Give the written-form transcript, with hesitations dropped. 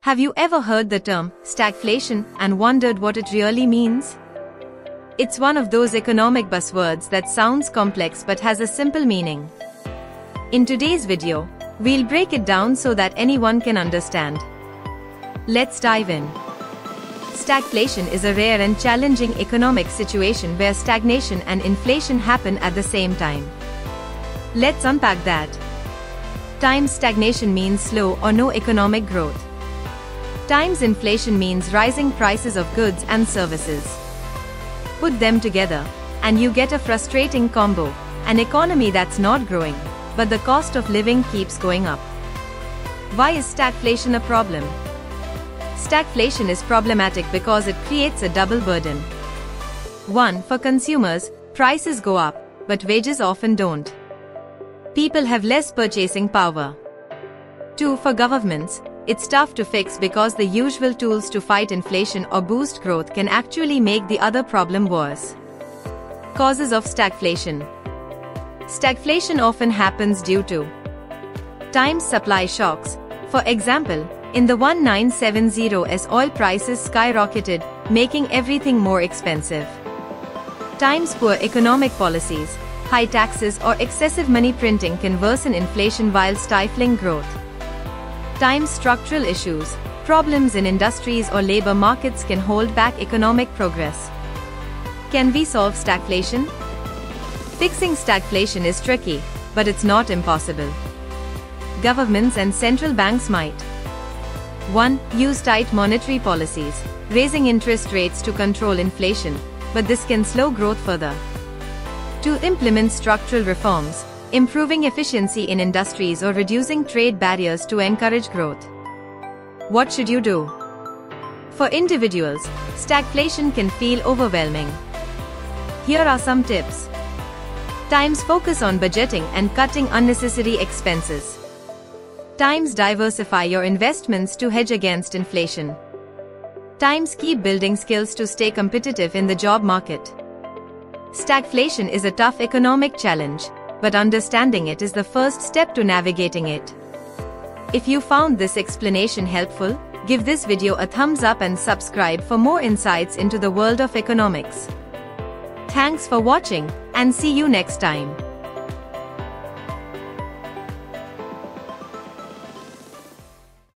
Have you ever heard the term stagflation and wondered what it really means? It's one of those economic buzzwords that sounds complex but has a simple meaning. In today's video, we'll break it down so that anyone can understand. Let's dive in. Stagflation is a rare and challenging economic situation where stagnation and inflation happen at the same time. Let's unpack that. Times stagnation means slow or no economic growth. Times inflation means rising prices of goods and services. Put them together, and you get a frustrating combo, an economy that's not growing, but the cost of living keeps going up. Why is stagflation a problem? Stagflation is problematic because it creates a double burden. 1. For consumers, prices go up, but wages often don't. People have less purchasing power. 2. For governments, it's tough to fix because the usual tools to fight inflation or boost growth can actually make the other problem worse. Causes of stagflation. Stagflation often happens due to times supply shocks. For example, in the 1970s oil prices skyrocketed, making everything more expensive. Times poor economic policies. High taxes or excessive money printing can worsen inflation while stifling growth. Times structural issues. Problems in industries or labor markets can hold back economic progress. Can we solve stagflation? Fixing stagflation is tricky, but it's not impossible. Governments and central banks might 1. Use tight monetary policies, raising interest rates to control inflation, but this can slow growth further. 2. Implement structural reforms, improving efficiency in industries or reducing trade barriers to encourage growth. What should you do? For individuals, stagflation can feel overwhelming. Here are some tips. Times focus on budgeting and cutting unnecessary expenses. Times diversify your investments to hedge against inflation. Times keep building skills to stay competitive in the job market. Stagflation is a tough economic challenge, but understanding it is the first step to navigating it. If you found this explanation helpful, give this video a thumbs up and subscribe for more insights into the world of economics. Thanks for watching, and see you next time.